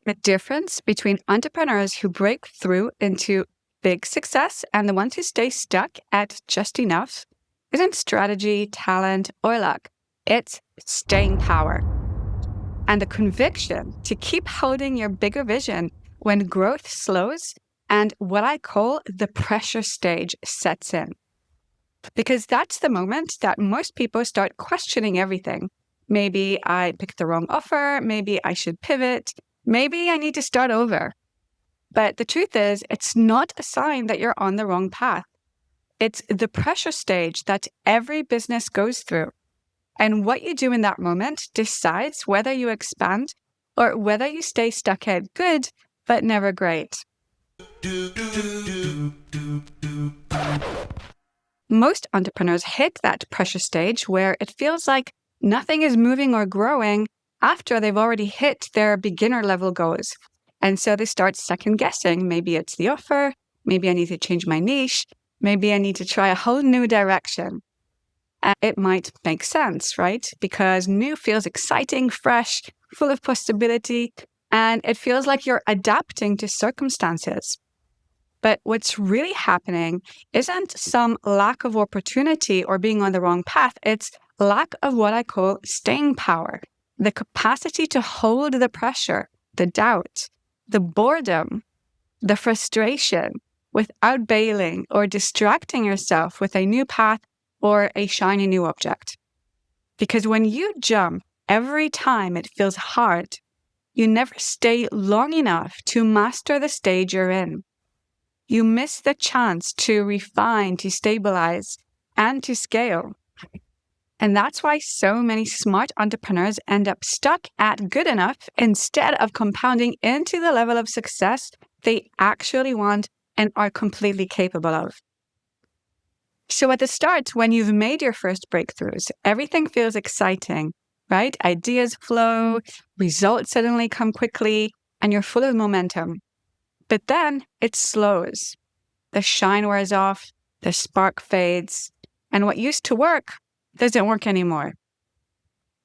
The difference between entrepreneurs who break through into big success and the ones who stay stuck at just enough isn't strategy, talent, or luck. It's staying power. And the conviction to keep holding your bigger vision when growth slows and what I call the pressure stage sets in. Because that's the moment that most people start questioning everything. Maybe I picked the wrong offer. Maybe I should pivot. Maybe I need to start over. But the truth is, it's not a sign that you're on the wrong path. It's the pressure stage that every business goes through. And what you do in that moment decides whether you expand or whether you stay stuck at good, but never great. Most entrepreneurs hit that pressure stage where it feels like nothing is moving or growing after they've already hit their beginner level goals. And so they start second guessing. Maybe it's the offer. Maybe I need to change my niche. Maybe I need to try a whole new direction. And it might make sense, right? Because new feels exciting, fresh, full of possibility, and it feels like you're adapting to circumstances. But what's really happening isn't some lack of opportunity or being on the wrong path. It's lack of what I call staying power, the capacity to hold the pressure, the doubt, the boredom, the frustration without bailing or distracting yourself with a new path or a shiny new object. Because when you jump every time it feels hard, you never stay long enough to master the stage you're in. You miss the chance to refine, to stabilize, and to scale. And that's why so many smart entrepreneurs end up stuck at good enough instead of compounding into the level of success they actually want and are completely capable of. So at the start, when you've made your first breakthroughs, everything feels exciting, right? Ideas flow, results suddenly come quickly, and you're full of momentum. But then it slows. The shine wears off, the spark fades, and what used to work doesn't work anymore.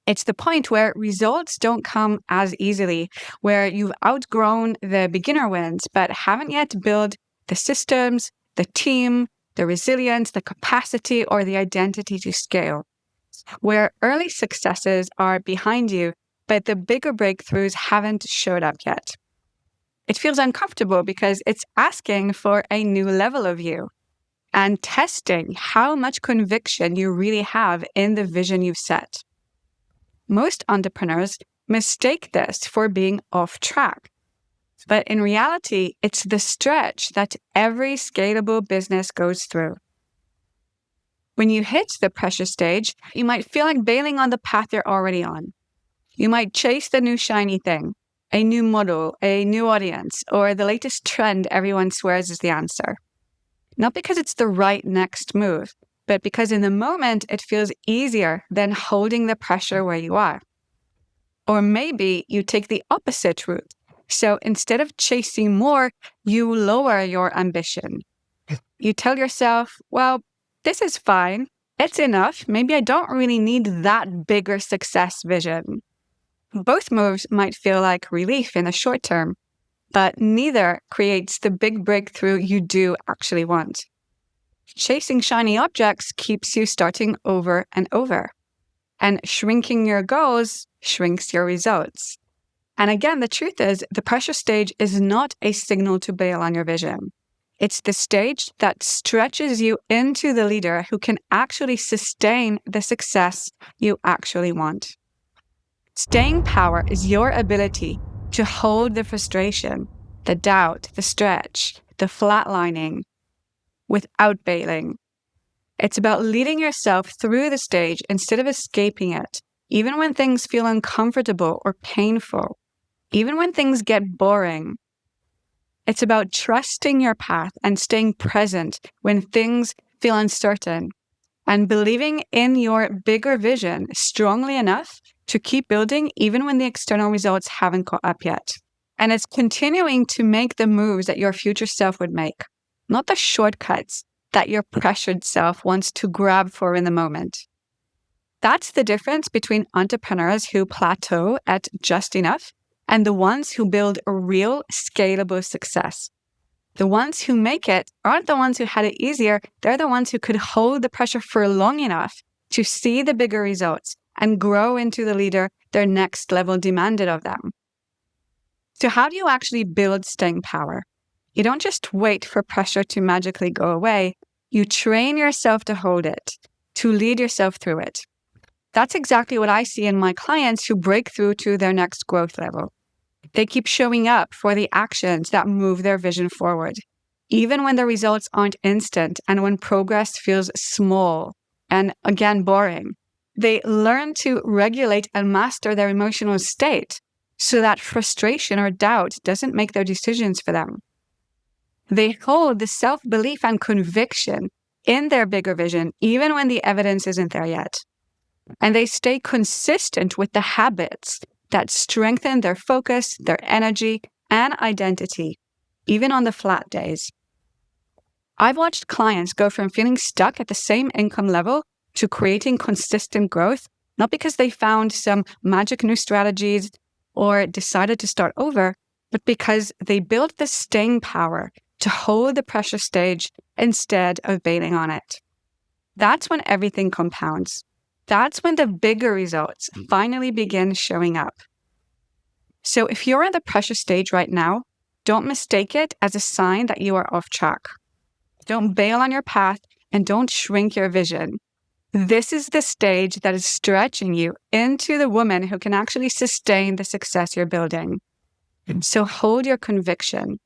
It's the point where results don't come as easily, where you've outgrown the beginner wins, but haven't yet built the systems, the team, the resilience, the capacity, or the identity to scale, where early successes are behind you, but the bigger breakthroughs haven't showed up yet. It feels uncomfortable because it's asking for a new level of you and testing how much conviction you really have in the vision you've set. Most entrepreneurs mistake this for being off track. But in reality, it's the stretch that every scalable business goes through. When you hit the pressure stage, you might feel like bailing on the path you're already on. You might chase the new shiny thing, a new model, a new audience, or the latest trend everyone swears is the answer. Not because it's the right next move, but because in the moment it feels easier than holding the pressure where you are. Or maybe you take the opposite route. So instead of chasing more, you lower your ambition. You tell yourself, well, this is fine. It's enough. Maybe I don't really need that bigger success vision. Both moves might feel like relief in the short term, but neither creates the big breakthrough you do actually want. Chasing shiny objects keeps you starting over and over, and shrinking your goals shrinks your results. And again, the truth is, the pressure stage is not a signal to bail on your vision. It's the stage that stretches you into the leader who can actually sustain the success you actually want. Staying power is your ability to hold the frustration, the doubt, the stretch, the flatlining without bailing. It's about leading yourself through the stage instead of escaping it, even when things feel uncomfortable or painful, even when things get boring. It's about trusting your path and staying present when things feel uncertain, and believing in your bigger vision strongly enough to keep building even when the external results haven't caught up yet. And it's continuing to make the moves that your future self would make, not the shortcuts that your pressured self wants to grab for in the moment. That's the difference between entrepreneurs who plateau at just enough and the ones who build a real scalable success. The ones who make it aren't the ones who had it easier. They're the ones who could hold the pressure for long enough to see the bigger results and grow into the leader their next level demanded of them. So how do you actually build staying power? You don't just wait for pressure to magically go away. You train yourself to hold it, to lead yourself through it. That's exactly what I see in my clients who break through to their next growth level. They keep showing up for the actions that move their vision forward, even when the results aren't instant and when progress feels small and, again, boring. They learn to regulate and master their emotional state so that frustration or doubt doesn't make their decisions for them. They hold the self-belief and conviction in their bigger vision, even when the evidence isn't there yet. And they stay consistent with the habits that strengthen their focus, their energy, and identity, even on the flat days. I've watched clients go from feeling stuck at the same income level to creating consistent growth, not because they found some magic new strategies or decided to start over, but because they built the staying power to hold the pressure stage instead of bailing on it. That's when everything compounds. That's when the bigger results finally begin showing up. So if you're in the pressure stage right now, don't mistake it as a sign that you are off track. Don't bail on your path and don't shrink your vision. This is the stage that is stretching you into the woman who can actually sustain the success you're building. So hold your conviction,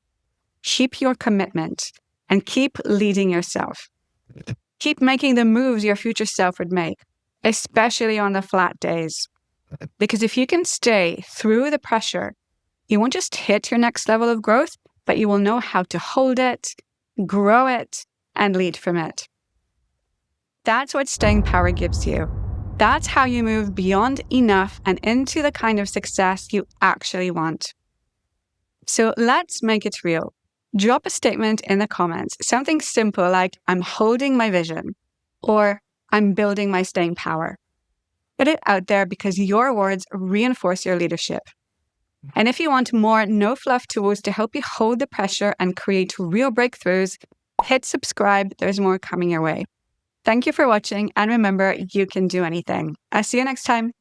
keep your commitment, and keep leading yourself. Keep making the moves your future self would make, especially on the flat days. Because if you can stay through the pressure, you won't just hit your next level of growth, but you will know how to hold it, grow it, and lead from it. That's what staying power gives you. That's how you move beyond enough and into the kind of success you actually want. So let's make it real. Drop a statement in the comments, something simple like, I'm holding my vision, or I'm building my staying power. Put it out there because your words reinforce your leadership. And if you want more no-fluff tools to help you hold the pressure and create real breakthroughs, hit subscribe. There's more coming your way. Thank you for watching, and remember, you can do anything. I'll see you next time.